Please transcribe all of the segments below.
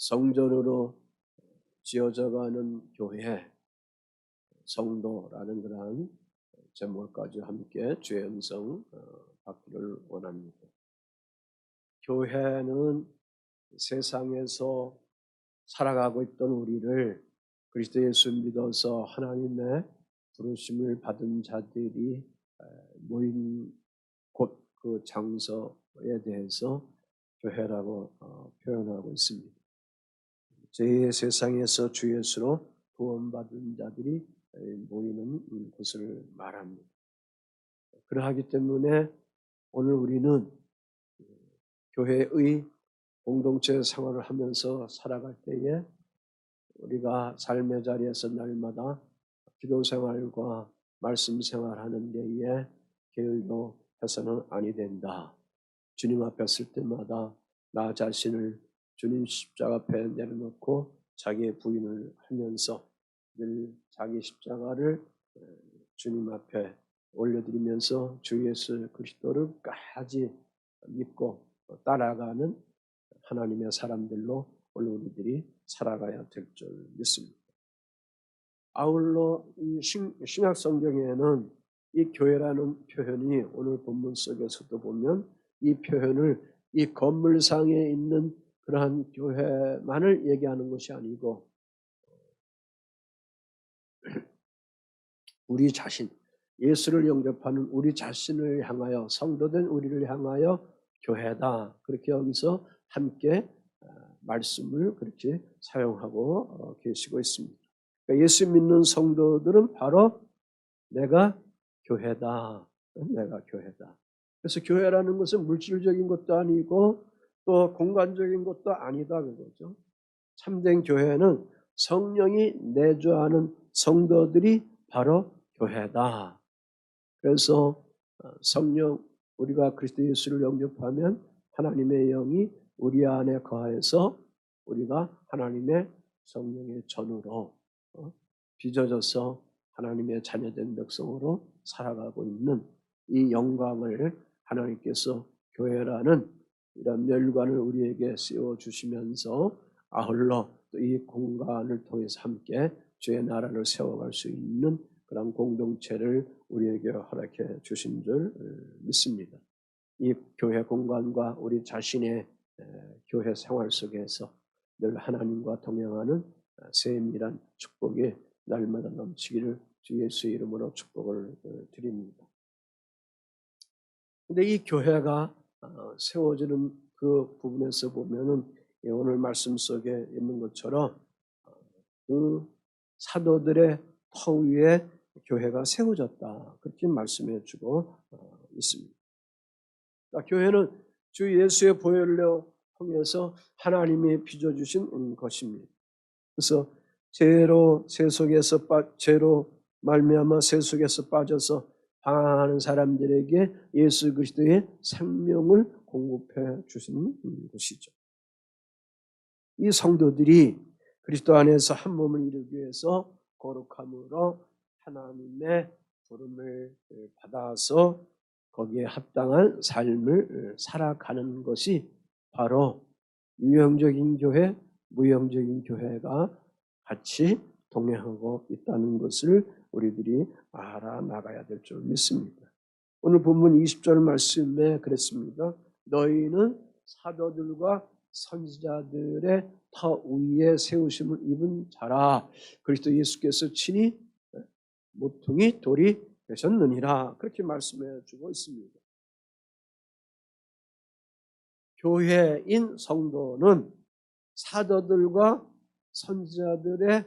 성전으로 지어져가는 교회, 성도라는 그러한 제목까지 함께 주의 음성 받기를 원합니다. 교회는 세상에서 살아가고 있던 우리를 그리스도 예수 믿어서 하나님의 부르심을 받은 자들이 모인 곳 그 장소에 대해서 교회라고 표현하고 있습니다. 제 세상에서 주 예수로 구원받은 자들이 모이는 곳을 말합니다. 그러하기 때문에 오늘 우리는 교회의 공동체 생활을 하면서 살아갈 때에 우리가 삶의 자리에서 날마다 기도 생활과 말씀 생활하는 데에 게을러 해서는 아니 된다. 주님 앞에 설 때마다 나 자신을 주님 십자가 앞에 내려놓고 자기의 부인을 하면서 늘 자기 십자가를 주님 앞에 올려드리면서 주 예수 그리스도를 끝까지 믿고 따라가는 하나님의 사람들로 오늘 우리들이 살아가야 될 줄 믿습니다. 아울러 이 신약 성경에는 이 교회라는 표현이 오늘 본문 속에서도 보면 이 표현을 이 건물상에 있는 그러한 교회만을 얘기하는 것이 아니고 우리 자신, 예수를 영접하는 우리 자신을 향하여 성도된 우리를 향하여 교회다. 그렇게 여기서 함께 말씀을 그렇게 사용하고 계시고 있습니다. 그러니까 예수 믿는 성도들은 바로 내가 교회다. 내가 교회다. 그래서 교회라는 것은 물질적인 것도 아니고 또 공간적인 것도 아니다 그거죠. 참된 교회는 성령이 내주하는 성도들이 바로 교회다. 그래서 성령 우리가 그리스도 예수를 영접하면 하나님의 영이 우리 안에 거하여서 우리가 하나님의 성령의 전으로 빚어져서 하나님의 자녀된 백성으로 살아가고 있는 이 영광을 하나님께서 교회라는 이런 멸관을 우리에게 씌워주시면서 아울러 또 이 공간을 통해서 함께 주의 나라를 세워갈 수 있는 그런 공동체를 우리에게 허락해 주신 줄 믿습니다. 이 교회 공간과 우리 자신의 교회 생활 속에서 늘 하나님과 동행하는 세밀한 축복이 날마다 넘치기를 주 예수의 이름으로 축복을 드립니다. 근데 이 교회가 세워지는 그 부분에서 보면은 오늘 말씀 속에 있는 것처럼 그 사도들의 터 위에 교회가 세워졌다. 그렇게 말씀해 주고 있습니다. 그러니까 교회는 주 예수의 보혈로 통해서 하나님이 빚어주신 것입니다. 그래서 죄로 말미암아 세 속에서 빠져서 방황하는 사람들에게 예수 그리스도의 생명을 공급해 주시는 것이죠. 이 성도들이 그리스도 안에서 한 몸을 이루기 위해서 거룩함으로 하나님의 부름을 받아서 거기에 합당한 삶을 살아가는 것이 바로 유형적인 교회, 무형적인 교회가 같이 동행하고 있다는 것을 우리들이 알아나가야 될 줄 믿습니다. 오늘 본문 20절 말씀에 그랬습니다. 너희는 사도들과 선지자들의 터 위에 세우심을 입은 자라. 그리스도 예수께서 친히 모퉁이 돌이 되셨느니라. 그렇게 말씀해 주고 있습니다. 교회인 성도는 사도들과 선지자들의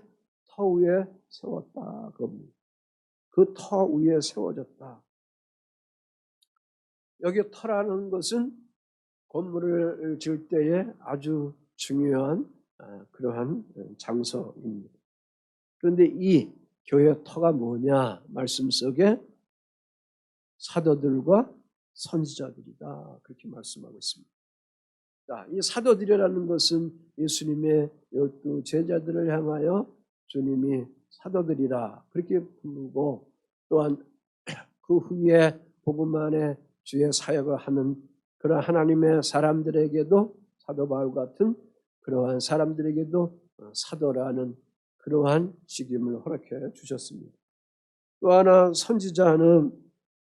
터 위에 세웠다. 그 터 위에 세워졌다. 여기 터라는 것은 건물을 지을 때에 아주 중요한 그러한 장소입니다. 그런데 이 교회 터가 뭐냐? 말씀 속에 사도들과 선지자들이다. 그렇게 말씀하고 있습니다. 자, 이 사도들이라는 것은 예수님의 12 제자들을 향하여 주님이 사도들이라 그렇게 부르고 또한 그 후에 복음 안에 주의 사역을 하는 그런 하나님의 사람들에게도 사도 바울 같은 그러한 사람들에게도 사도라는 그러한 직임을 허락해 주셨습니다. 또 하나 선지자는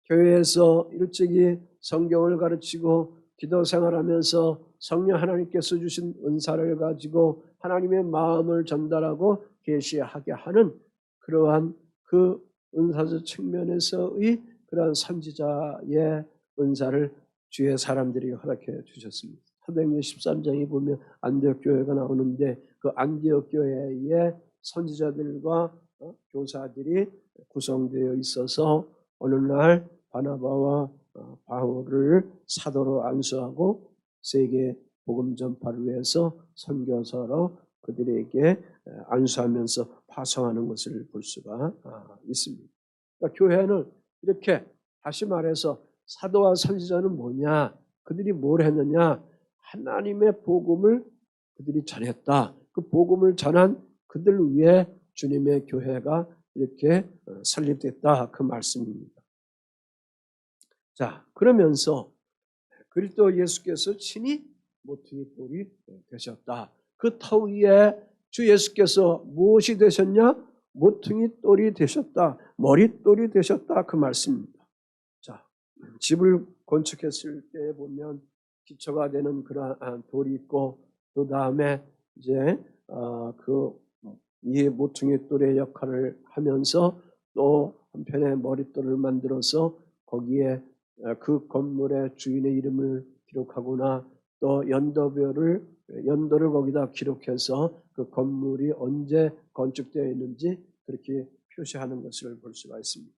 교회에서 일찍이 성경을 가르치고 기도 생활하면서 성령 하나님께서 주신 은사를 가지고 하나님의 마음을 전달하고 계시하게 하는 그러한 그 은사적 측면에서의 그러한 선지자의 은사를 주의 사람들이 허락해 주셨습니다. 사도행전 13장에 보면 안디옥 교회가 나오는데 그 안디옥 교회의 선지자들과 교사들이 구성되어 있어서 어느 날 바나바와 바울을 사도로 안수하고 세계 복음 전파를 위해서 선교사로 그들에게 안수하면서 파송하는 것을 볼 수가 있습니다. 그러니까 교회는 이렇게 다시 말해서 사도와 선지자는 뭐냐? 그들이 뭘 했느냐? 하나님의 복음을 그들이 전했다. 그 복음을 전한 그들 위해 주님의 교회가 이렇게 설립됐다. 그 말씀입니다. 자, 그러면서 그리스도 예수께서 친히 모퉁이 돌이 되셨다. 그 터 위에 주 예수께서 무엇이 되셨냐? 모퉁이 돌이 되셨다. 머릿돌이 되셨다. 그 말씀입니다. 자, 집을 건축했을 때 보면 기초가 되는 그러한 돌이 있고 그 다음에 이제 이 모퉁이 돌의 역할을 하면서 또 한편에 머릿돌을 만들어서 거기에 그 건물의 주인의 이름을 기록하거나 또 연도를 거기다 기록해서 그 건물이 언제 건축되어 있는지 그렇게 표시하는 것을 볼 수가 있습니다.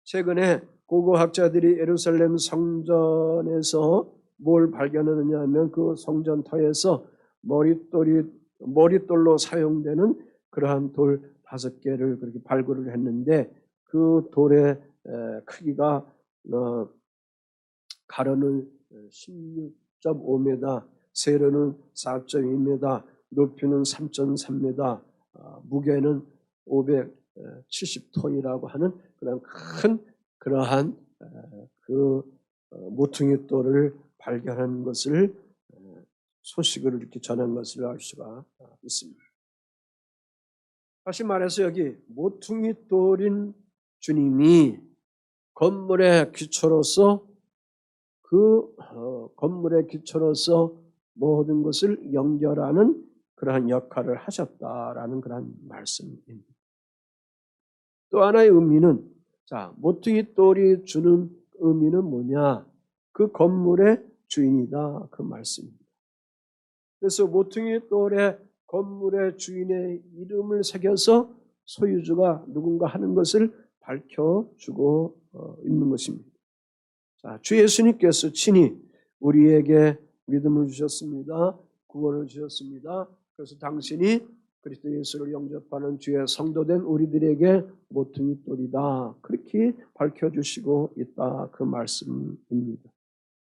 최근에 고고학자들이 예루살렘 성전에서 뭘 발견하느냐 하면 그 성전터에서 머릿돌로 사용되는 그러한 돌 5개를 그렇게 발굴을 했는데 그 돌의 크기가 가로는 16.5m, 세로는 4.2m, 높이는 3.3m, 무게는 570톤이라고 하는 그런 큰 그러한 그 모퉁이 돌을 발견한 것을 소식을 이렇게 전한 것을 알 수가 있습니다. 다시 말해서 여기 모퉁이 돌인 주님이 건물의 기초로서 그 건물의 기초로서 모든 것을 연결하는 그러한 역할을 하셨다라는 그러한 말씀입니다. 또 하나의 의미는 모퉁이 돌이 주는 의미는 뭐냐? 그 건물의 주인이다 그 말씀입니다. 그래서 모퉁이 돌에 건물의 주인의 이름을 새겨서 소유주가 누군가 하는 것을 밝혀주고 있는 것입니다. 주 예수님께서 친히 우리에게 믿음을 주셨습니다. 구원을 주셨습니다. 그래서 당신이 그리스도 예수를 영접하는 주의 성도된 우리들에게 모퉁이 돌이다. 그렇게 밝혀주시고 있다. 그 말씀입니다.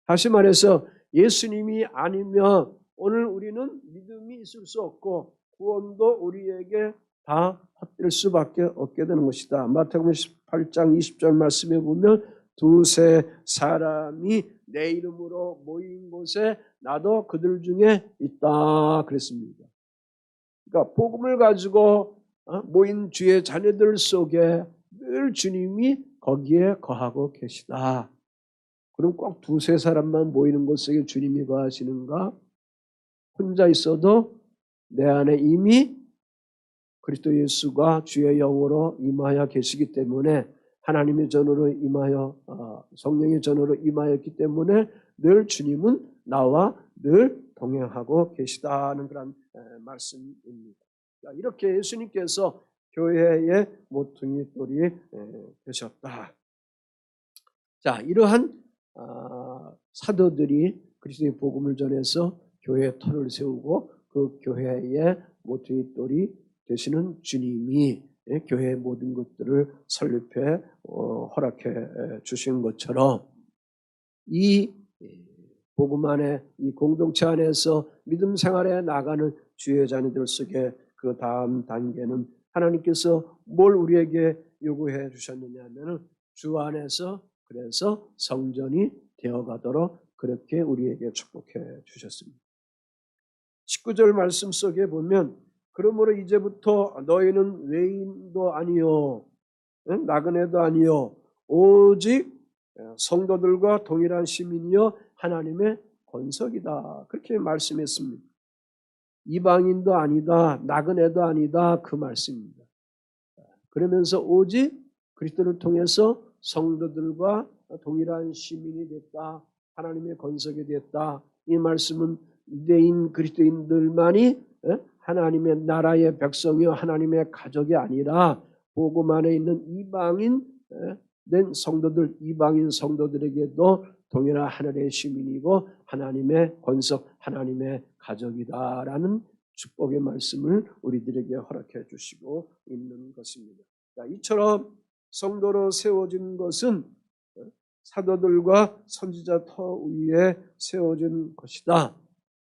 다시 말해서 예수님이 아니면 오늘 우리는 믿음이 있을 수 없고 구원도 우리에게 다 헛될 수밖에 없게 되는 것이다. 마태복음 18장 20절 말씀에 보면 두세 사람이 내 이름으로 모인 곳에 나도 그들 중에 있다 그랬습니다. 그러니까 복음을 가지고 모인 주의 자녀들 속에 늘 주님이 거기에 거하고 계시다. 그럼 꼭 두세 사람만 모이는 곳에 주님이 거하시는가? 혼자 있어도 내 안에 이미 그리스도 예수가 주의 영으로 임하여 계시기 때문에 하나님의 전으로 임하여 성령의 전으로 임하였기 때문에 늘 주님은 나와 늘 동행하고 계시다는 그런 말씀입니다. 이렇게 예수님께서 교회의 모퉁이 돌이 되셨다. 이러한 사도들이 그리스도의 복음을 전해서 교회의 터를 세우고 그 교회의 모퉁이 돌이 되시는 주님이 교회의 모든 것들을 설립해 허락해 주신 것처럼 이 복음 안에 이 공동체 안에서 믿음 생활에 나가는 주의 자녀들 속에 그 다음 단계는 하나님께서 뭘 우리에게 요구해 주셨느냐 하면은 주 안에서 그래서 성전이 되어가도록 그렇게 우리에게 축복해 주셨습니다. 19절 말씀 속에 보면 그러므로 이제부터 너희는 외인도 아니요 나그네도 아니요 오직 성도들과 동일한 시민이요 하나님의 권석이다. 그렇게 말씀했습니다. 이방인도 아니다. 나그네도 아니다. 그 말씀입니다. 그러면서 오직 그리스도를 통해서 성도들과 동일한 시민이 됐다. 하나님의 권석이 됐다. 이 말씀은 유대인 그리스도인들만이 하나님의 나라의 백성이요 하나님의 가족이 아니라 복음 안에 있는 이방인 된 성도들, 이방인 성도들에게도 동일한 하늘의 시민이고 하나님의 권석, 하나님의 가족이다라는 축복의 말씀을 우리들에게 허락해 주시고 있는 것입니다. 자, 이처럼 성도로 세워진 것은 사도들과 선지자 터 위에 세워진 것이다.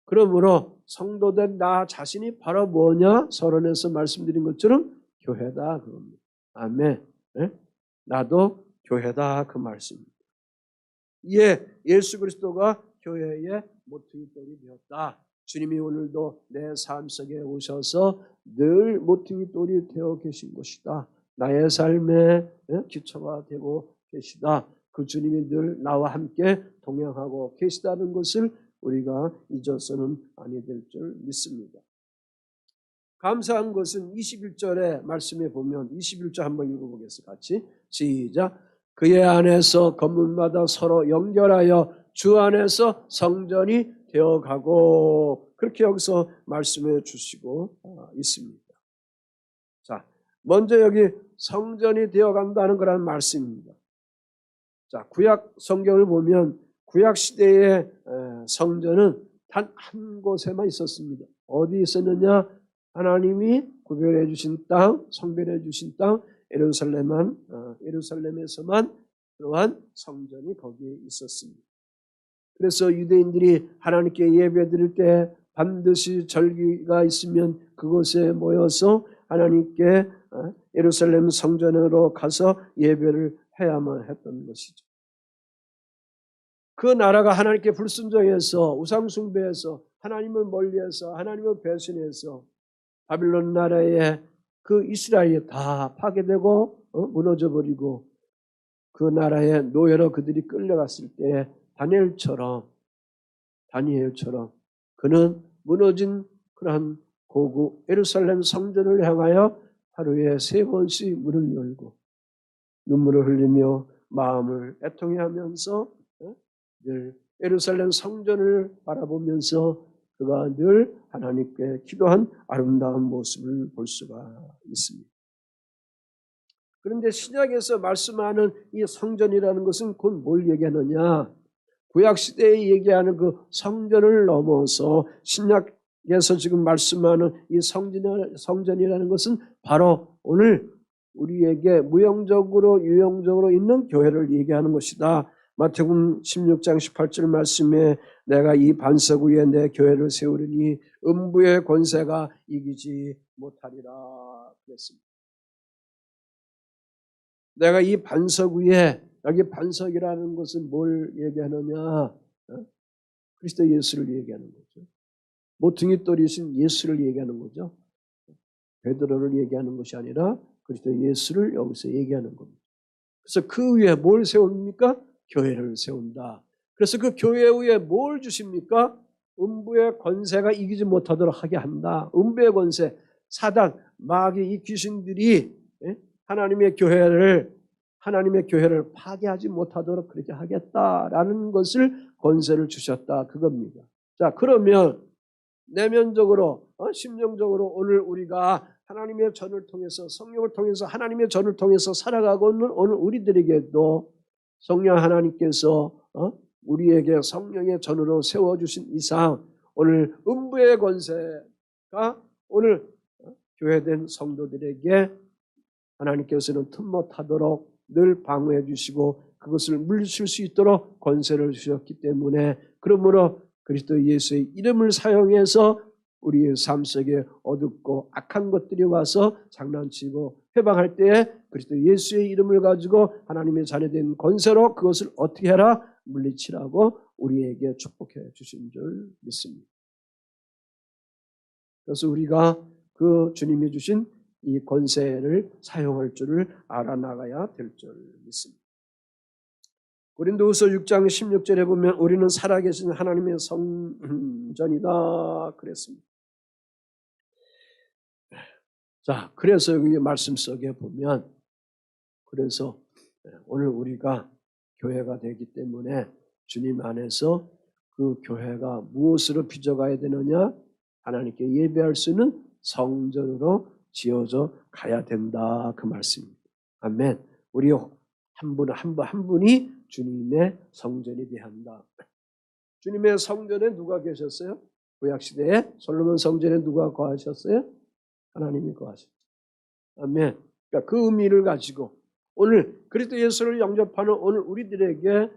그러므로 성도된 나 자신이 바로 뭐냐? 서론에서 말씀드린 것처럼 교회다 그겁니다. 아멘. 네? 나도 교회다 그 말씀입니다. 이에 예수 그리스도가 교회의 모퉁이 돌이 되었다. 주님이 오늘도 내 삶 속에 오셔서 늘 모퉁이 돌이 되어 계신 것이다. 나의 삶의 기초가 되고 계시다. 그 주님이 늘 나와 함께 동행하고 계시다는 것을 우리가 잊어서는 아니 될 줄 믿습니다. 감사한 것은 21절의 말씀에 보면 21절 한번 읽어보겠습니다. 같이 시작. 그의 안에서 건물마다 서로 연결하여 주 안에서 성전이 되어가고 그렇게 여기서 말씀해 주시고 있습니다. 자, 먼저 여기 성전이 되어간다는 거라는 말씀입니다. 자, 구약 성경을 보면 구약 시대의 성전은 단 한 곳에만 있었습니다. 어디 있었느냐? 하나님이 구별해 주신 땅, 성별해 주신 땅, 예루살렘에서만 그러한 성전이 거기에 있었습니다. 그래서 유대인들이 하나님께 예배드릴 때 반드시 절기가 있으면 그곳에 모여서 하나님께 예루살렘 성전으로 가서 예배를 해야만 했던 것이죠. 그 나라가 하나님께 불순종해서 우상숭배해서 하나님을 멀리해서 하나님을 배신해서 바빌론 나라에 그 이스라엘이 다 파괴되고 무너져버리고 그 나라의 노예로 그들이 끌려갔을 때 다니엘처럼 그는 무너진 그러한 고구 예루살렘 성전을 향하여 하루에 3번씩 문을 열고 눈물을 흘리며 마음을 애통해하면서 늘 예루살렘 성전을 바라보면서 그가 늘 하나님께 기도한 아름다운 모습을 볼 수가 있습니다. 그런데 신약에서 말씀하는 이 성전이라는 것은 곧 뭘 얘기하느냐? 구약시대에 얘기하는 그 성전을 넘어서 신약에서 지금 말씀하는 이 성전이라는 것은 바로 오늘 우리에게 무형적으로 유형적으로 있는 교회를 얘기하는 것이다. 마태복음 16장 18절 말씀에 내가 이 반석 위에 내 교회를 세우리니 음부의 권세가 이기지 못하리라 그랬습니다. 내가 이 반석 위에 여기 반석이라는 것은 뭘 얘기하느냐? 그리스도 예수를 얘기하는 거죠. 모퉁이 돌이신 예수를 얘기하는 거죠. 베드로를 얘기하는 것이 아니라 그리스도 예수를 여기서 얘기하는 겁니다. 그래서 그 위에 뭘 세웁니까? 교회를 세운다. 그래서 그 교회 위에 뭘 주십니까? 음부의 권세가 이기지 못하도록 하게 한다. 음부의 권세, 사단, 마귀, 이 귀신들이 하나님의 교회를 파괴하지 못하도록 그렇게 하겠다라는 것을 권세를 주셨다. 그겁니다. 자, 그러면 내면적으로, 심령적으로 오늘 우리가 하나님의 전을 통해서 성령을 통해서 하나님의 전을 통해서 살아가고 있는 오늘 우리들에게도 성령 하나님께서 우리에게 성령의 전으로 세워주신 이상 오늘 음부의 권세가 오늘 교회된 성도들에게 하나님께서는 틈 못하도록 늘 방어해 주시고 그것을 물리칠 수 있도록 권세를 주셨기 때문에 그러므로 그리스도 예수의 이름을 사용해서 우리의 삶 속에 어둡고 악한 것들이 와서 장난치고 해방할 때에 그리스도 예수의 이름을 가지고 하나님의 자녀된 권세로 그것을 어떻게 해라? 물리치라고 우리에게 축복해 주신 줄 믿습니다. 그래서 우리가 그 주님이 주신 이 권세를 사용할 줄을 알아나가야 될 줄 믿습니다. 고린도후서 6장 16절에 보면 우리는 살아계신 하나님의 성전이다 그랬습니다. 자, 그래서 여기 말씀 속에 보면 그래서 오늘 우리가 교회가 되기 때문에 주님 안에서 그 교회가 무엇으로 빚어가야 되느냐? 하나님께 예배할 수 있는 성전으로 지어져 가야 된다 그 말씀입니다. 아멘. 우리 한 분이 주님의 성전이 돼야 한다. 주님의 성전에 누가 계셨어요? 구약시대에 솔로몬 성전에 누가 거하셨어요? 하나님이 거하셨죠. 아멘. 그러니까 그 의미를 가지고 오늘 그리스도 예수를 영접하는 오늘 우리들에게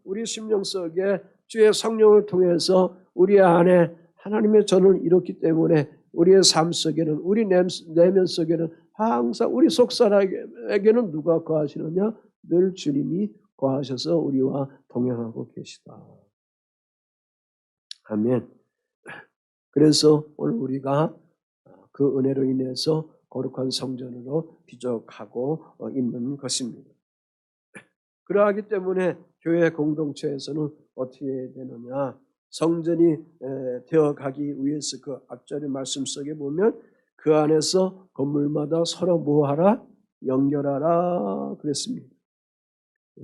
우리 심령 속에 주의 성령을 통해서 우리 안에 하나님의 전을 이뤘기 때문에 우리의 삶 속에는 우리 내면 속에는 항상 우리 속사람에게는 누가 거하시느냐? 늘 주님이 거하셔서 우리와 동행하고 계시다. 아멘. 그래서 오늘 우리가 그 은혜로 인해서 거룩한 성전으로 빚어가고 있는 것입니다. 그러하기 때문에 교회 공동체에서는 어떻게 해야 되느냐? 성전이 되어가기 위해서 그 앞절의 말씀 속에 보면 그 안에서 건물마다 서로 뭐하라? 연결하라 그랬습니다.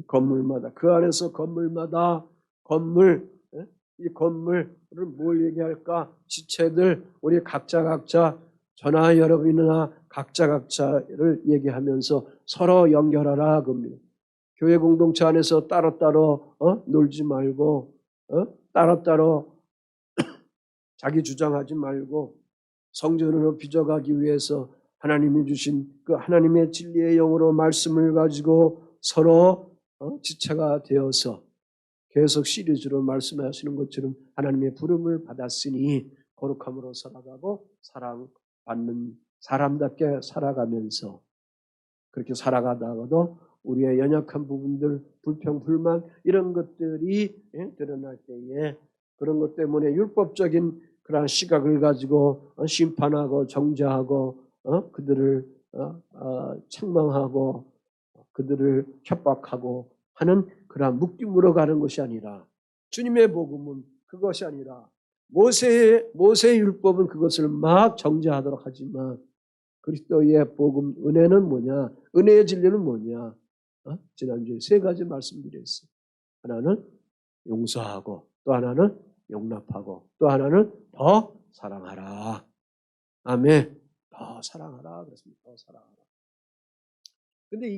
건물마다 그 안에서 건물마다 이 건물을 뭘 얘기할까? 지체들 우리 각자 저나 여러분이나 각자를 얘기하면서 서로 연결하라 겁니다. 교회 공동체 안에서 따로따로 놀지 말고 따로따로 자기 주장하지 말고 성전으로 빚어가기 위해서 하나님이 주신 그 하나님의 진리의 영으로 말씀을 가지고 서로 지체가 되어서 계속 시리즈로 말씀하시는 것처럼 하나님의 부름을 받았으니 거룩함으로 살아가고 사랑받는 사람답게 살아가면서 그렇게 살아가다가도 우리의 연약한 부분들, 불평, 불만 이런 것들이 드러날 때에 그런 것 때문에 율법적인 그러한 시각을 가지고 심판하고 정죄하고 그들을 책망하고 그들을 협박하고 하는 그러한 묶임으로 가는 것이 아니라 주님의 복음은 그것이 아니라 모세의 율법은 그것을 막 정죄하도록 하지만 그리스도의 복음 은혜는 뭐냐? 은혜의 진리는 뭐냐? 지난주에 세 가지 말씀드렸어요. 하나는 용서하고 또 하나는 용납하고 또 하나는 더 사랑하라. 아멘. 더 사랑하라 그랬습니다. 더 사랑하라. 근데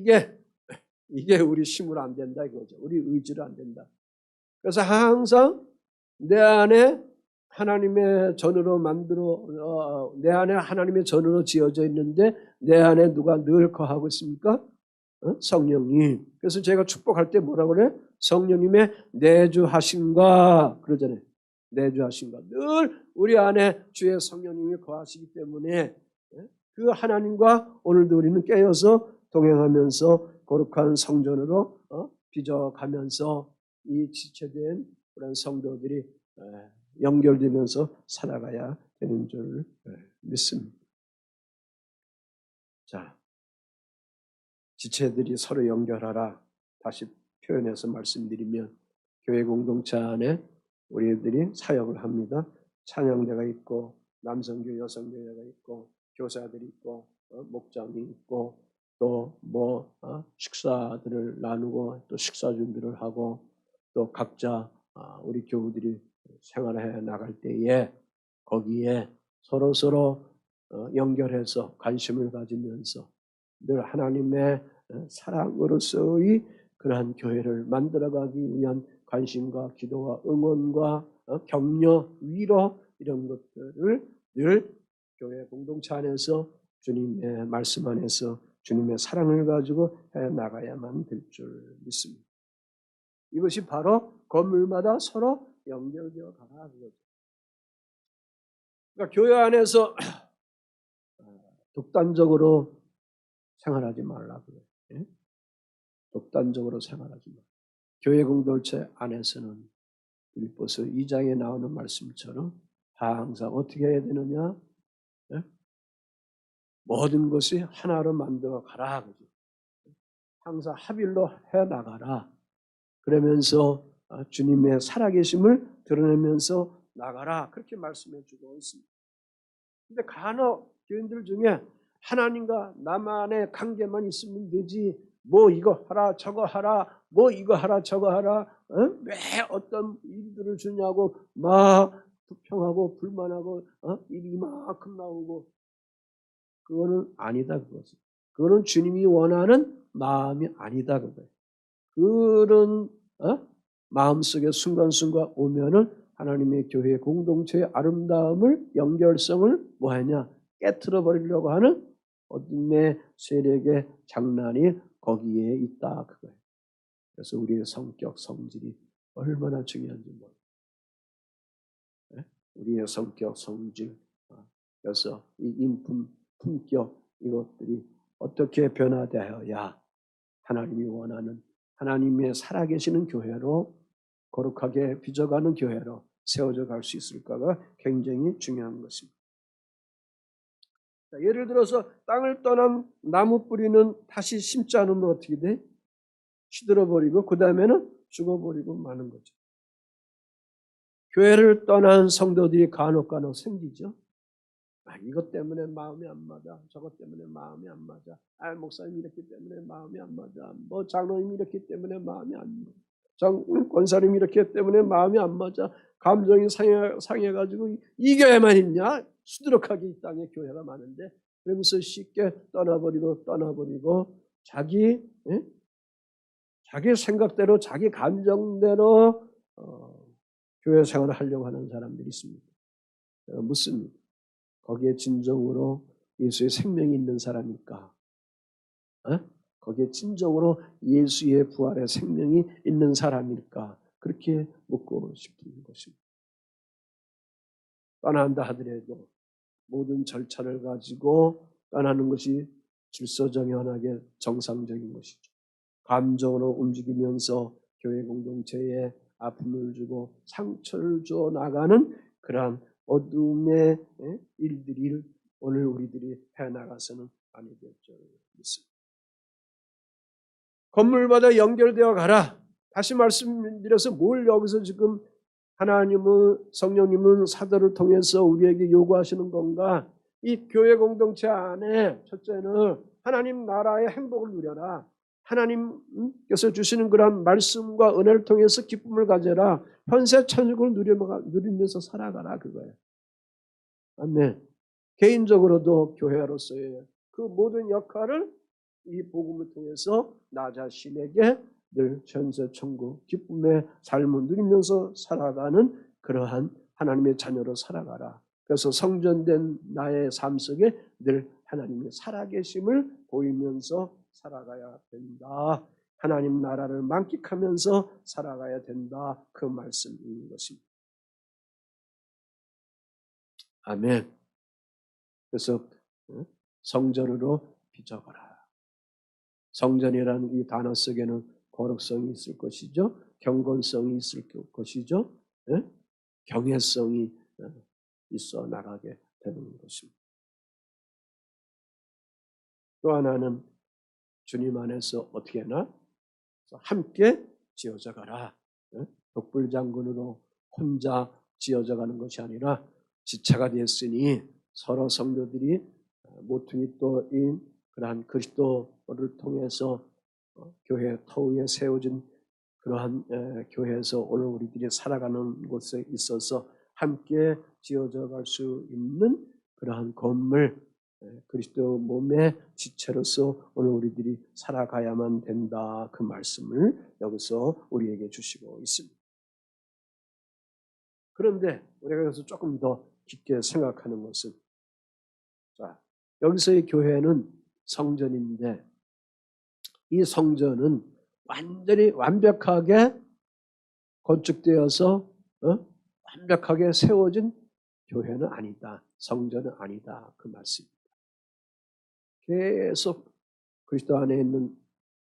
이게 우리 힘으로 안 된다 이거죠. 우리 의지로 안 된다. 그래서 항상 내 안에 하나님의 전으로 내 안에 하나님의 전으로 지어져 있는데 내 안에 누가 늘 거하고 있습니까? 성령님. 그래서 제가 축복할 때 뭐라고 그래? 성령님의 내주하심과 그러잖아요. 내주하심과 늘 우리 안에 주의 성령님이 거하시기 때문에 그 하나님과 오늘도 우리는 깨어서 동행하면서 거룩한 성전으로 빚어가면서 이 지체된 그런 성도들이 연결되면서 살아가야 되는 줄 믿습니다. 자, 지체들이 서로 연결하라. 다시 표현해서 말씀드리면 교회 공동체 안에 우리들이 사역을 합니다. 찬양대가 있고 남성교, 여성교회가 있고 교사들이 있고 목장이 있고 또 식사들을 나누고 또 식사 준비를 하고 또 각자 우리 교우들이 생활해 나갈 때에 거기에 서로 연결해서 관심을 가지면서 늘 하나님의 사랑으로서의 그러한 교회를 만들어가기 위한 관심과 기도와 응원과 격려, 위로 이런 것들을 늘 교회 공동체 안에서 주님의 말씀 안에서 주님의 사랑을 가지고 해나가야만 될 줄 믿습니다. 이것이 바로 건물마다 서로 연결되어 가라. 그러니까 교회 안에서 독단적으로 생활하지 말라 그래요. 독단적으로 생활하지 말라. 교회 공동체 안에서는 빌립보서 2장에 나오는 말씀처럼 항상 어떻게 해야 되느냐? 예? 모든 것이 하나로 만들어 가라. 그죠? 항상 합일로 해 나가라. 그러면서 주님의 살아계심을 드러내면서 나가라. 그렇게 말씀해 주고 있습니다. 근데 간혹 교인들 중에 하나님과 나만의 관계만 있으면 되지, 뭐 이거 하라 저거 하라, 뭐 이거 하라 저거 하라, 왜 어떤 일들을 주냐고 막 불평하고 불만하고 일이 이만큼 나오고, 그거는 아니다. 그거는 주님이 원하는 마음이 아니다. 그거예요. 그런 마음속에 순간순간 오면은 하나님의 교회 공동체의 아름다움을, 연결성을 뭐하냐, 깨트려 버리려고 하는 어둠의 세력의 장난이 거기에 있다. 그거예요. 그래서 우리의 성격, 성질이 얼마나 중요한지 몰라요. 우리의 성격, 성질, 그래서 이 인품, 품격, 이것들이 어떻게 변화되어야 하나님이 원하는, 하나님의 살아계시는 교회로, 거룩하게 빚어가는 교회로 세워져 갈 수 있을까가 굉장히 중요한 것입니다. 자, 예를 들어서 땅을 떠난 나무 뿌리는 다시 심지 않으면 어떻게 돼? 시들어버리고 그 다음에는 죽어버리고 마는 거죠. 교회를 떠난 성도들이 간혹 생기죠. 이것 때문에 마음이 안 맞아. 저것 때문에 마음이 안 맞아. 목사님이 이렇기 때문에 마음이 안 맞아. 뭐 장로님이 이렇기 때문에 마음이 안 맞아. 권사님이 이렇기 때문에 마음이 안 맞아. 감정이 상해가지고 이 교회만 있냐? 수두룩하게 이 땅에 교회가 많은데, 그러면서 쉽게 떠나버리고 자기 생각대로, 자기 감정대로 교회 생활을 하려고 하는 사람들이 있습니다. 묻습니다. 거기에 진정으로 예수의 생명이 있는 사람일까? 거기에 진정으로 예수의 부활의 생명이 있는 사람일까? 그렇게 묻고 싶은 것입니다. 떠난다 하더라도 모든 절차를 가지고 떠나는 것이 질서정연하게 정상적인 것이죠. 감정으로 움직이면서 교회 공동체에 아픔을 주고 상처를 줘 나가는 그러한 어둠의 일들이 오늘 우리들이 해나가서는 아니 될 줄 믿습니다. 건물마다 연결되어 가라. 다시 말씀드려서 뭘 여기서 지금 하나님은, 성령님은 사도를 통해서 우리에게 요구하시는 건가? 이 교회 공동체 안에 첫째는 하나님 나라의 행복을 누려라. 하나님께서 주시는 그런 말씀과 은혜를 통해서 기쁨을 가져라. 현세 천국을 누리면서 살아가라. 그거예요. 아멘. 개인적으로도 교회로서의 그 모든 역할을 이 복음을 통해서 나 자신에게 늘 현세 천국 기쁨의 삶을 누리면서 살아가는 그러한 하나님의 자녀로 살아가라. 그래서 성전된 나의 삶 속에 늘 하나님의 살아계심을 보이면서 살아가야 된다. 하나님 나라를 만끽하면서 살아가야 된다. 그 말씀인 것입니다. 아멘. 그래서 성전으로 빚어가라. 성전이라는 이 단어 속에는 거룩성이 있을 것이죠. 경건성이 있을 것이죠. 경외성이 있어 나가게 되는 것입니다. 또 하나는 주님 안에서 어떻게 하나? 함께 지어져 가라. 독불장군으로 혼자 지어져 가는 것이 아니라 지체가 됐으니 서로 성도들이 모퉁이 또인 그러한 그리스도를 통해서 교회 터위에 세워진 그러한 교회에서 오늘 우리들이 살아가는 곳에 있어서 함께 지어져 갈 수 있는 그러한 건물, 그리스도 몸의 지체로서 오늘 우리들이 살아가야만 된다. 그 말씀을 여기서 우리에게 주시고 있습니다. 그런데 우리가 여기서 조금 더 깊게 생각하는 것은, 자, 여기서의 교회는 성전인데 이 성전은 완전히 완벽하게 건축되어서 완벽하게 세워진 교회는 아니다. 성전은 아니다. 그 말씀입니다. 계속 그리스도 안에 있는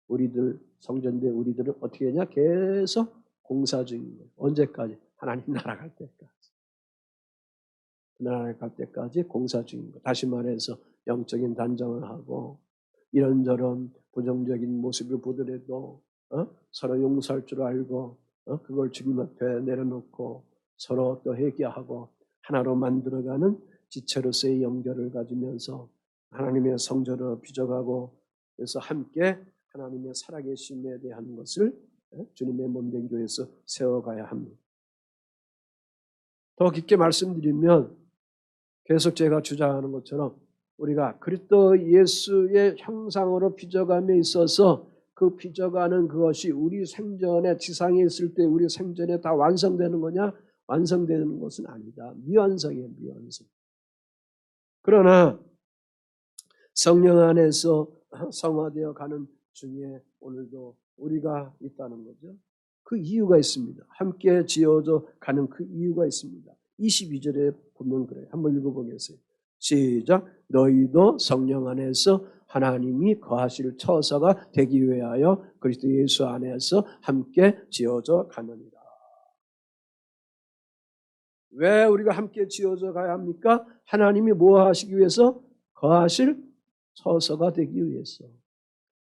우리들, 성전대 우리들은 어떻게 하냐? 계속 공사 중인 거예요. 언제까지? 하나님 나라 갈 때까지. 그날 갈 때까지 공사 중인 거. 다시 말해서 영적인 단정을 하고 이런저런 부정적인 모습을 보더라도 서로 용서할 줄 알고 그걸 주님 앞에 내려놓고 서로 또 회개하고 하나로 만들어가는 지체로서의 연결을 가지면서 하나님의 성전을 빚어가고 그래서 함께 하나님의 살아계심에 대한 것을 주님의 몸된 교회에서 세워가야 합니다. 더 깊게 말씀드리면 계속 제가 주장하는 것처럼 우리가 그리스도 예수의 형상으로 빚어감에 있어서 그 빚어가는 그것이 우리 생전에 지상에 있을 때 우리 생전에 다 완성되는 거냐? 완성되는 것은 아니다. 미완성이에요. 미완성. 그러나 성령 안에서 성화되어 가는 중에 오늘도 우리가 있다는 거죠. 그 이유가 있습니다. 함께 지어져 가는 그 이유가 있습니다. 22절에 보면 그래요. 한번 읽어보겠어요. 시작. 너희도 성령 안에서 하나님이 거하실 처소가 되기 위하여 그리스도 예수 안에서 함께 지어져 가느니라. 왜 우리가 함께 지어져 가야 합니까? 하나님이 뭐 하시기 위해서? 거하실 처소가 되기 위해서.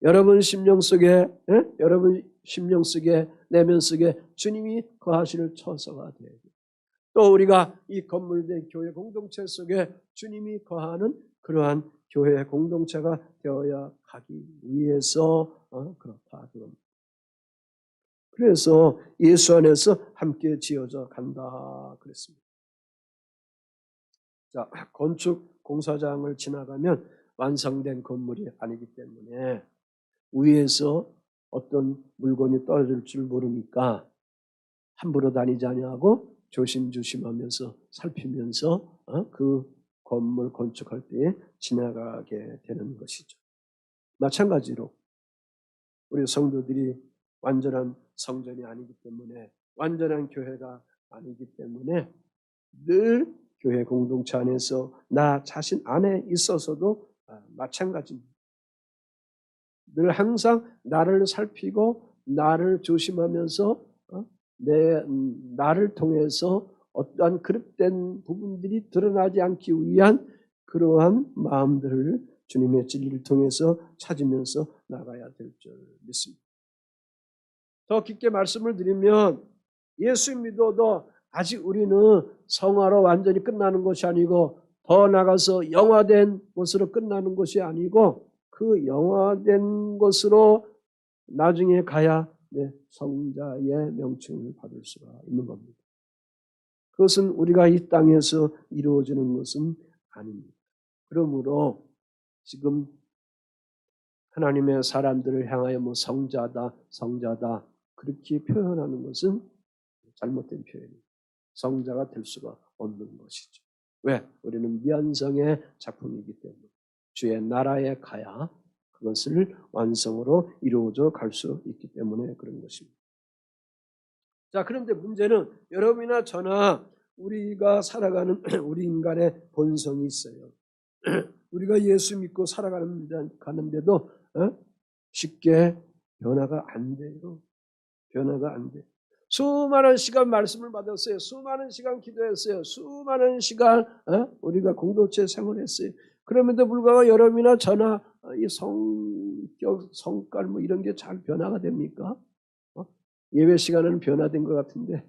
여러분 심령 속에, 여러분 심령 속에, 내면 속에 주님이 거하실 처소가 되고, 또 우리가 이 건물된 교회 공동체 속에 주님이 거하는 그러한 교회 공동체가 되어야 가기 위해서 그렇다. 그래서 예수 안에서 함께 지어져 간다 그랬습니다. 자, 건축 공사장을 지나가면 완성된 건물이 아니기 때문에 위에서 어떤 물건이 떨어질 줄 모르니까 함부로 다니지 아니하고 조심조심하면서 살피면서 그 건물 건축할 때 지나가게 되는 것이죠. 마찬가지로 우리 성도들이 완전한 성전이 아니기 때문에 완전한 교회가 아니기 때문에 늘 교회 공동체 안에서 나 자신 안에 있어서도 마찬가지입니다. 늘 항상 나를 살피고 나를 조심하면서 나를 통해서 어떠한 그릇된 부분들이 드러나지 않기 위한 그러한 마음들을 주님의 진리를 통해서 찾으면서 나가야 될 줄 믿습니다. 더 깊게 말씀을 드리면 예수 믿어도 아직 우리는 성화로 완전히 끝나는 것이 아니고 더 나가서 영화된 것으로 끝나는 것이 아니고 그 영화된 것으로 나중에 가야 성자의 명칭을 받을 수가 있는 겁니다. 그것은 우리가 이 땅에서 이루어지는 것은 아닙니다. 그러므로 지금 하나님의 사람들을 향하여 뭐 성자다, 성자다 그렇게 표현하는 것은 잘못된 표현입니다. 성자가 될 수가 없는 것이죠. 왜? 우리는 미완성의 작품이기 때문에 주의 나라에 가야 그것을 완성으로 이루어져 갈 수 있기 때문에 그런 것입니다. 자, 그런데 문제는 여러분이나 저나 우리가 살아가는 우리 인간의 본성이 있어요. 우리가 예수 믿고 살아가는데도 쉽게 변화가 안 돼요. 변화가 안 돼요. 수많은 시간 말씀을 받았어요. 수많은 시간 기도했어요. 수많은 시간 우리가 공동체 생활했어요. 그럼에도 불구하고 여러분이나 저나 이 성격, 성깔 뭐 이런 게 잘 변화가 됩니까? 예배 시간은 변화된 것 같은데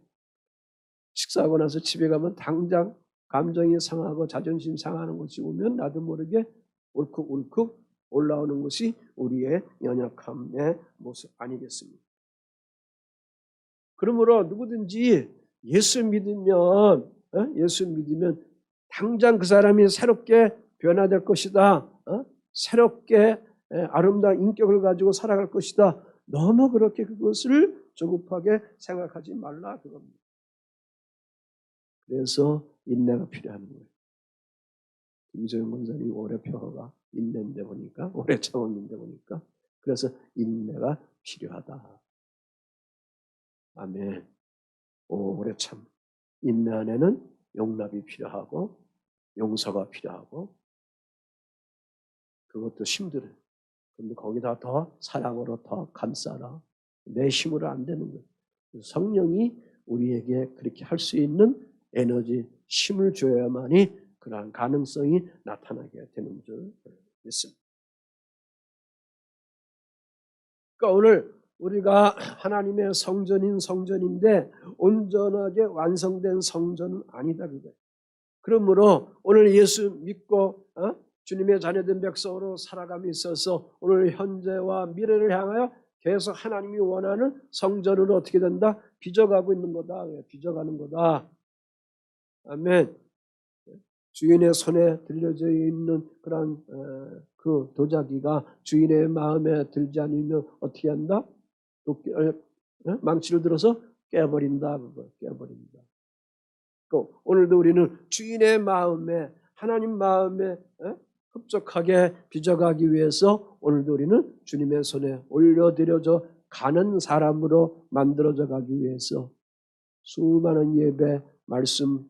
식사하고 나서 집에 가면 당장 감정이 상하고 자존심 상하는 것이 오면 나도 모르게 울컥울컥 올라오는 것이 우리의 연약함의 모습 아니겠습니까? 그러므로 누구든지 예수 믿으면 당장 그 사람이 새롭게 변화될 것이다. 새롭게 아름다운 인격을 가지고 살아갈 것이다. 너무 그렇게 그것을 조급하게 생각하지 말라 그겁니다. 그래서 인내가 필요한 거예요. 김소영 권사님이 오래 표가 인내인데 보니까 오래 참았는데 보니까 그래서 인내가 필요하다. 아멘. 오래 참. 인내 안에는 용납이 필요하고 용서가 필요하고 그것도 힘들어요. 그런데 거기다 더 사랑으로 더 감싸라. 내 힘으로 안 되는 거예요. 성령이 우리에게 그렇게 할 수 있는 에너지, 힘을 줘야만이 그러한 가능성이 나타나게 되는 줄 믿습니다. 그러니까 오늘 우리가 하나님의 성전인 성전인데 온전하게 완성된 성전은 아니다 그거예요. 그러므로 오늘 예수 믿고 주님의 자녀된 백성으로 살아감이 있어서 오늘 현재와 미래를 향하여 계속 하나님이 원하는 성전으로 어떻게 된다? 빚어가고 있는 거다. 빚어가는 거다. 아멘. 주인의 손에 들려져 있는 그런 그 도자기가 주인의 마음에 들지 않으면 어떻게 한다? 망치를 들어서 깨버린다. 깨버린다. 오늘도 우리는 주인의 마음에 하나님 마음에 흡족하게 빚어가기 위해서 오늘도 우리는 주님의 손에 올려드려져 가는 사람으로 만들어져 가기 위해서 수많은 예배, 말씀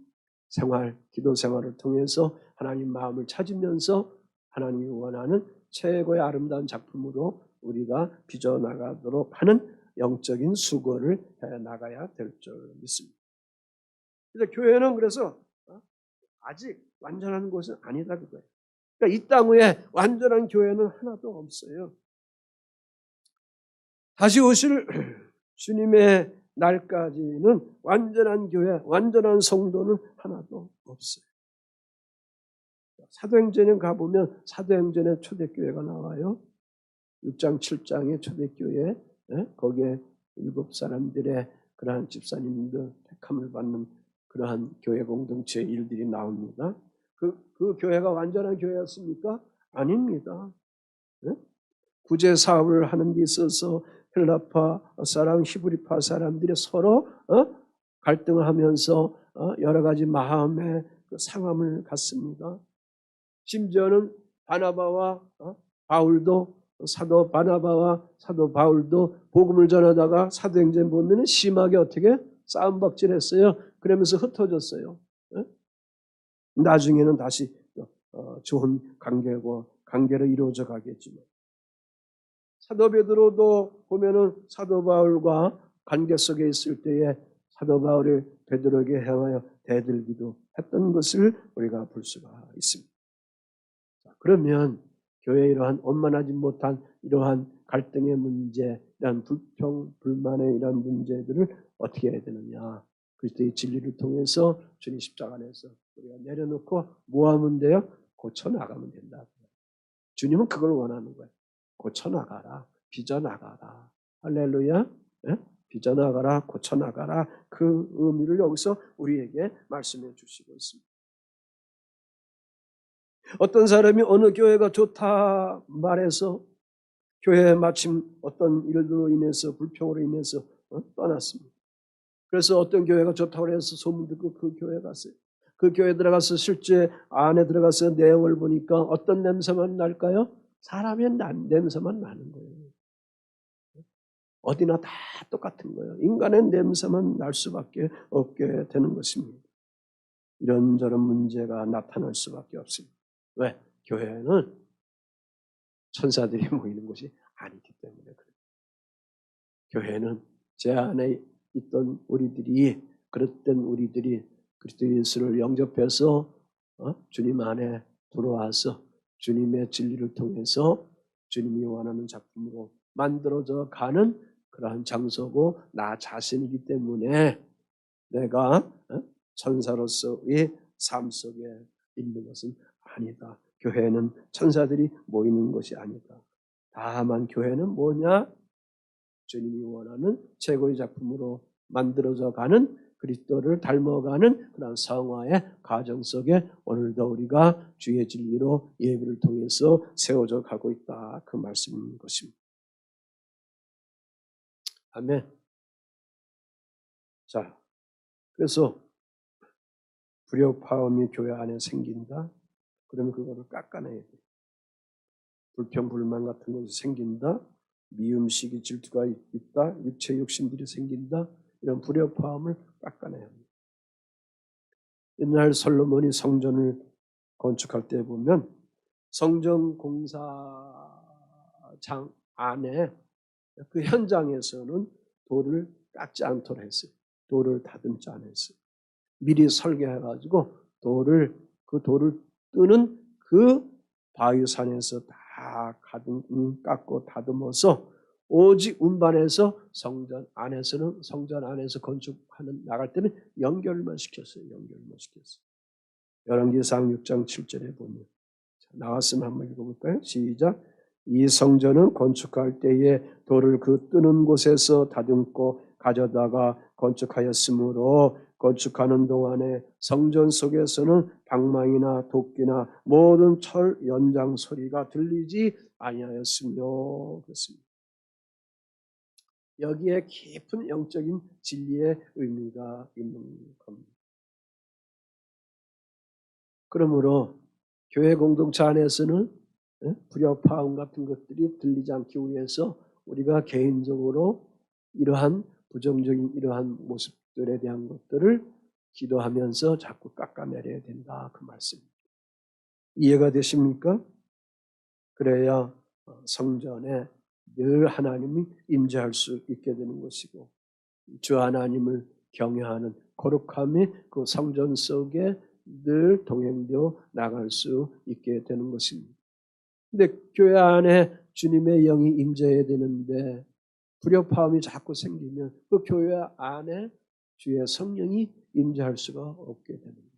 생활, 기도 생활을 통해서 하나님 마음을 찾으면서 하나님이 원하는 최고의 아름다운 작품으로 우리가 빚어나가도록 하는 영적인 수고를 해 나가야 될 줄 믿습니다. 그래서 교회는 그래서 아직 완전한 곳은 아니다 그거예요. 그러니까 이 땅 위에 완전한 교회는 하나도 없어요. 다시 오실 주님의 날까지는 완전한 교회, 완전한 성도는 하나도 없어요. 사도행전에 가보면 사도행전에 초대교회가 나와요. 6장, 7장의 초대교회, 거기에 7사람들의 그러한 집사님들 택함을 받는 그러한 교회 공동체의 일들이 나옵니다. 그 교회가 완전한 교회였습니까? 아닙니다. 구제 사업을 하는 데 있어서 헬라파 사람, 히브리파 사람들이 서로 갈등을 하면서 여러 가지 마음의 그 상함을 갖습니다. 심지어는 바나바와 바울도 사도 바나바와 사도 바울도 복음을 전하다가 사도행전 보면 심하게 어떻게 싸움박질했어요. 그러면서 흩어졌어요. 나중에는 다시 좋은 관계로 이루어져 가겠지만 사도 베드로도 보면은 사도 바울과 관계 속에 있을 때에 사도 바울이 베드로에게 향하여 대들기도 했던 것을 우리가 볼 수가 있습니다. 그러면 교회에 이러한 원만하지 못한 이러한 갈등의 문제, 이러한 불평, 불만의 이러한 문제들을 어떻게 해야 되느냐. 그리스도의 진리를 통해서 주님 십자가 안에서 우리가 내려놓고 뭐 하면 돼요? 고쳐나가면 된다. 주님은 그걸 원하는 거예요. 고쳐나가라. 빚어나가라. 할렐루야. 예? 빚어나가라. 고쳐나가라. 그 의미를 여기서 우리에게 말씀해 주시고 있습니다. 어떤 사람이 어느 교회가 좋다 말해서 교회에 마침 어떤 일들로 인해서 불평으로 인해서 떠났습니다. 그래서 어떤 교회가 좋다고 해서 소문 듣고 그 교회에 갔어요. 그 교회에 들어가서 실제 안에 들어가서 내용을 보니까 어떤 냄새만 날까요? 사람의 냄새만 나는 거예요. 어디나 다 똑같은 거예요. 인간의 냄새만 날 수밖에 없게 되는 것입니다. 이런저런 문제가 나타날 수밖에 없습니다. 왜? 교회는 천사들이 모이는 곳이 아니기 때문에 그래요. 교회는 제 안에 있던 우리들이 그릇된 우리들이 그리스도 예수를 영접해서 주님 안에 들어와서 주님의 진리를 통해서 주님이 원하는 작품으로 만들어져 가는 그러한 장소고 나 자신이기 때문에 내가 천사로서의 삶 속에 있는 것은 아니다. 교회는 천사들이 모이는 것이 아니다. 다만 교회는 뭐냐? 주님이 원하는 최고의 작품으로 만들어져 가는 그리스도를 닮아가는 그런 성화의 과정 속에 오늘도 우리가 주의 진리로 예배를 통해서 세워져 가고 있다. 그 말씀인 것입니다. 아멘. 자, 그래서 불협화음이 교회 안에 생긴다. 그러면 그거를 깎아내야 돼. 불평불만 같은 것이 생긴다. 미움시기 질투가 있다. 육체 욕심들이 생긴다. 이런 불협화음을 깎아내야 합니다. 옛날 솔로몬이 성전을 건축할 때 보면 성전 공사장 안에 그 현장에서는 돌을 깎지 않도록 했어요. 돌을 다듬지 않았어요. 미리 설계해가지고 그 돌을 뜨는 그 바위산에서 다 깎고 다듬어서 오직 운반해서 성전 안에서 건축하는 나갈 때는 연결만 시켰어요. 열왕기상 6장 7절에 보면 나왔으면 한번 읽어볼까요? 시작. 이 성전은 건축할 때에 돌을 그 뜨는 곳에서 다듬고 가져다가 건축하였으므로 건축하는 동안에 성전 속에서는 방망이나 도끼나 모든 철 연장 소리가 들리지 아니하였으며 그렇습니다. 여기에 깊은 영적인 진리의 의미가 있는 겁니다. 그러므로 교회 공동체 안에서는 불협화음 같은 것들이 들리지 않기 위해서 우리가 개인적으로 이러한 부정적인 이러한 모습들에 대한 것들을 기도하면서 자꾸 깎아내려야 된다. 그 말씀입니다. 이해가 되십니까? 그래야 성전에 늘 하나님이 임재할 수 있게 되는 것이고 주 하나님을 경외하는 거룩함이 그 성전 속에 늘 동행되어 나갈 수 있게 되는 것입니다. 근데 교회 안에 주님의 영이 임재해야 되는데 불협화음이 자꾸 생기면 그 교회 안에 주의 성령이 임재할 수가 없게 됩니다.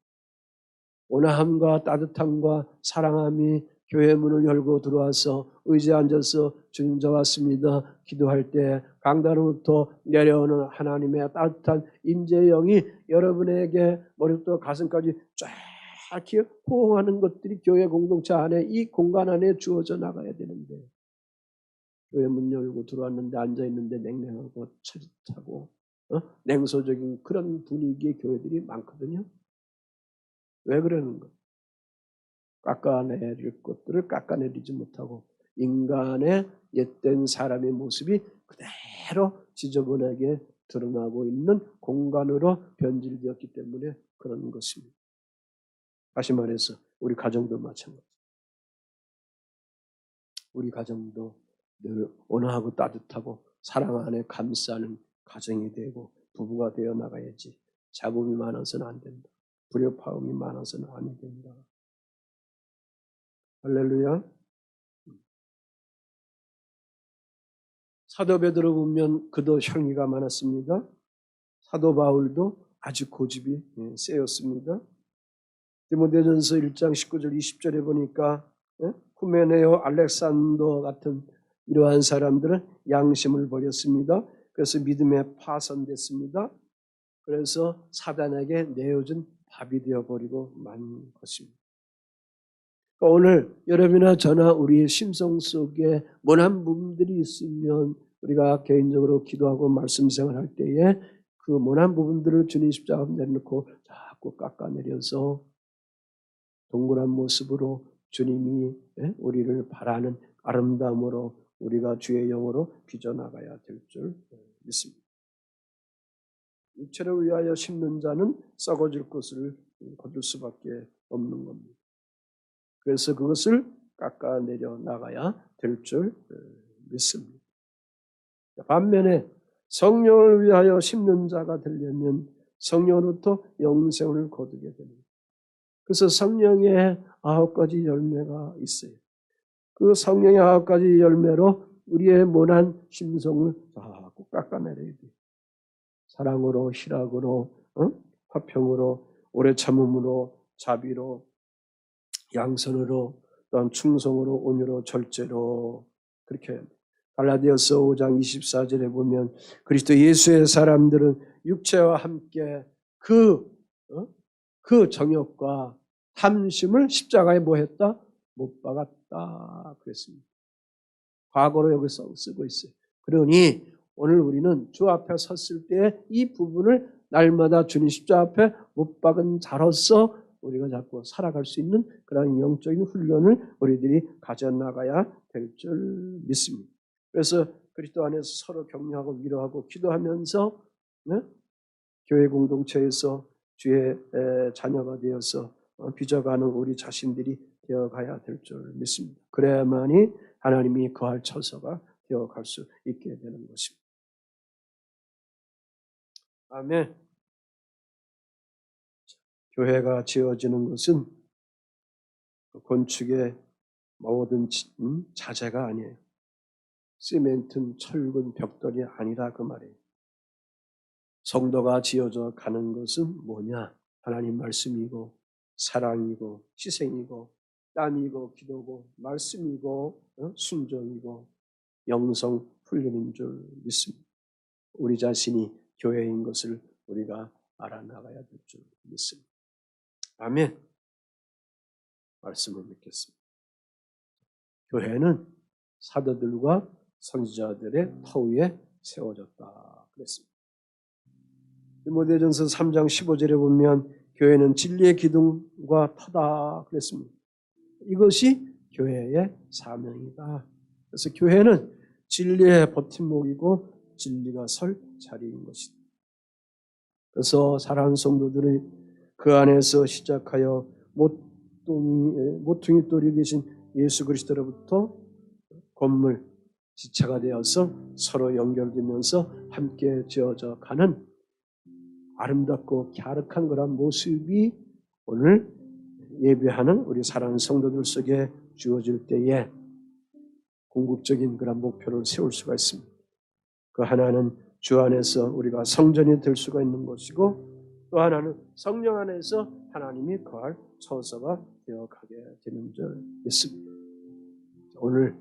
온화함과 따뜻함과 사랑함이 교회 문을 열고 들어와서 의지에 앉아서 주님 저 왔습니다. 기도할 때 강단으로부터 내려오는 하나님의 따뜻한 임재의 영이 여러분에게 머리부터 가슴까지 쫙 호응하는 것들이 교회 공동체 안에 이 공간 안에 주어져 나가야 되는데 교회 문 열고 들어왔는데 앉아있는데 냉랭하고 차고 냉소적인 그런 분위기의 교회들이 많거든요. 왜 그러는 거예요? 깎아내릴 것들을 깎아내리지 못하고 인간의 옛된 사람의 모습이 그대로 지저분하게 드러나고 있는 공간으로 변질되었기 때문에 그런 것입니다. 다시 말해서 우리 가정도 마찬가지. 우리 가정도 늘 온화하고 따뜻하고 사랑 안에 감싸는 가정이 되고 부부가 되어 나가야지. 잡음이 많아서는 안 된다. 불협화음이 많아서는 안 된다. 할렐루야. 사도 베드로 보면 그도 혈기가 많았습니다. 사도 바울도 아주 고집이 세였습니다. 디모데전서 1장 19절 20절에 보니까 후메네오, 알렉산더 같은 이러한 사람들은 양심을 버렸습니다. 그래서 믿음에 파손됐습니다. 그래서 사단에게 내어준 밥이 되어버리고 만 것입니다. 오늘 여러분이나 저나 우리의 심성 속에 모난 부분들이 있으면 우리가 개인적으로 기도하고 말씀 생활할 때에 그 모난 부분들을 주님 십자가 내려놓고 자꾸 깎아내려서 동그란 모습으로 주님이 우리를 바라는 아름다움으로 우리가 주의 영으로 빚어나가야 될 줄 믿습니다. 육체를 위하여 심는 자는 썩어질 것을 거둘 수밖에 없는 겁니다. 그래서 그것을 깎아내려 나가야 될 줄 믿습니다. 반면에 성령을 위하여 심는 자가 되려면 성령으로부터 영생을 거두게 됩니다. 그래서 성령의 9가지 열매가 있어요. 그 성령의 9가지 열매로 우리의 모난 심성을 자꾸 깎아내려야 돼요. 사랑으로, 희락으로, 화평으로, 오래 참음으로, 자비로, 양선으로, 또한 충성으로, 온유로, 절제로 그렇게 갈라디아서 5장 24절에 보면 그리스도 예수의 사람들은 육체와 함께 그 정욕과 탐심을 십자가에 뭐 했다? 못 박았다 그랬습니다. 과거로 여기서 쓰고 있어요. 그러니 오늘 우리는 주 앞에 섰을 때 이 부분을 날마다 주님 십자가 앞에 못 박은 자로서 우리가 자꾸 살아갈 수 있는 그런 영적인 훈련을 우리들이 가져나가야 될 줄 믿습니다. 그래서 그리스도 안에서 서로 격려하고 위로하고 기도하면서 교회 공동체에서 주의 자녀가 되어서 빚어가는 우리 자신들이 되어가야 될 줄 믿습니다. 그래야만이 하나님이 거할 처소가 되어갈 수 있게 되는 것입니다. 아멘. 교회가 지어지는 것은 건축의 모든 자재가 아니에요. 시멘트, 철근, 벽돌이 아니라 그 말이에요. 성도가 지어져 가는 것은 뭐냐? 하나님 말씀이고 사랑이고 희생이고 땀이고 기도고 말씀이고 순종이고 영성 훈련인 줄 믿습니다. 우리 자신이 교회인 것을 우리가 알아나가야 될 줄 믿습니다. 아멘. 말씀을 믿겠습니다. 교회는 사도들과 선지자들의 터 위에 세워졌다 그랬습니다. 디모데전서 3장 15절에 보면 교회는 진리의 기둥과 터다 그랬습니다. 이것이 교회의 사명이다. 그래서 교회는 진리의 버팀목이고 진리가 설 자리인 것이다. 그래서 사랑하는 성도들이 그 안에서 시작하여 모퉁이 돌이 되신 예수 그리스도로부터 건물, 지체가 되어서 서로 연결되면서 함께 지어져 가는 아름답고 갸륵한 그런 모습이 오늘 예배하는 우리 사랑하는 성도들 속에 주어질 때에 궁극적인 그런 목표를 세울 수가 있습니다. 그 하나는 주 안에서 우리가 성전이 될 수가 있는 것이고 또 하나는 성령 안에서 하나님이 거할 처소가 되어가게 되는 줄 믿습니다. 오늘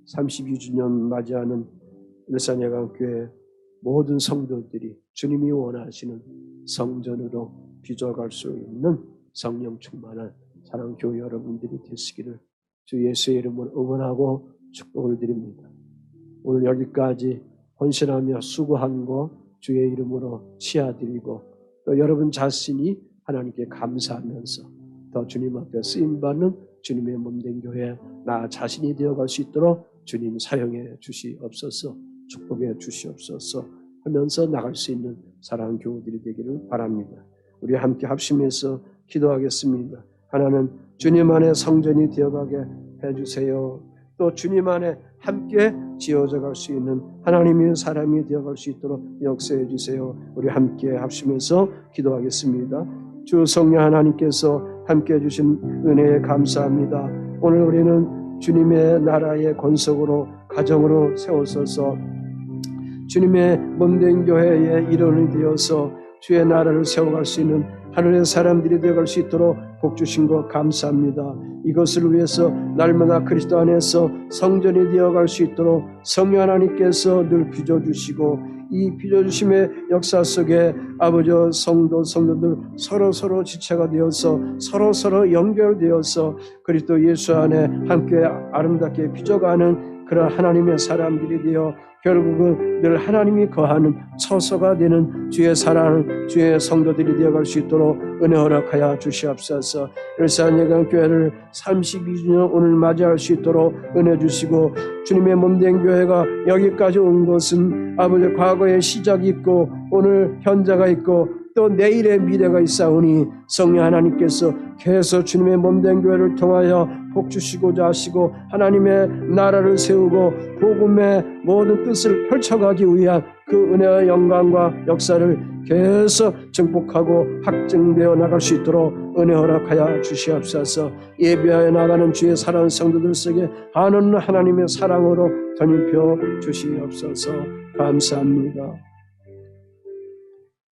32주년 맞이하는 일산예강교회 모든 성도들이 주님이 원하시는 성전으로 빚어갈 수 있는 성령 충만한 사랑교회 여러분들이 되시기를 주 예수의 이름으로 응원하고 축복을 드립니다. 오늘 여기까지 헌신하며 수고한 거 주의 이름으로 치아드리고 또 여러분 자신이 하나님께 감사하면서 더 주님 앞에 쓰임받는 주님의 몸된 교회 나 자신이 되어갈 수 있도록 주님 사용해 주시옵소서, 축복해 주시옵소서 하면서 나갈 수 있는 사랑하는 교우들이 되기를 바랍니다. 우리 함께 합심해서 기도하겠습니다. 하나는 주님 안에 성전이 되어가게 해주세요. 또 주님 안에 함께 지어져 갈 수 있는 하나님의 사람이 되어갈 수 있도록 역사해 주세요. 우리 함께 합심해서 기도하겠습니다. 주 성령 하나님께서 함께 해주신 은혜에 감사합니다. 오늘 우리는 주님의 나라의 권속으로 가정으로 세워서서 주님의 몸된 교회의 일원이 되어서 주의 나라를 세워갈 수 있는 하늘의 사람들이 되어갈 수 있도록 복 주신 것 감사합니다. 이것을 위해서 날마다 그리스도 안에서 성전이 되어갈 수 있도록 성령 하나님께서 늘 빚어주시고 이 빚어주심의 역사 속에 아버지 성도들 서로 지체가 되어서 서로 연결되어서 그리스도 예수 안에 함께 아름답게 빚어가는 그런 하나님의 사람들이 되어 결국은 늘 하나님이 거하는 처소가 되는 주의 사랑, 주의 성도들이 되어갈 수 있도록 은혜 허락하여 주시옵소서. 일산예강교회를 32주년 오늘 맞이할 수 있도록 은혜 주시고 주님의 몸된 교회가 여기까지 온 것은 아버지 과거의 시작이 있고 오늘 현재가 있고 또 내일의 미래가 있사오니 성령 하나님께서 계속 주님의 몸된 교회를 통하여 복 주시고자 하시고 하나님의 나라를 세우고 복음의 모든 뜻을 펼쳐가기 위한 그 은혜와 영광과 역사를 계속 증폭하고 확증되어 나갈 수 있도록 은혜 허락하여 주시옵소서. 예배하여 나가는 주의 사랑하는 성도들 속에 한없는 하나님의 사랑으로 덧입혀 주시옵소서. 감사합니다.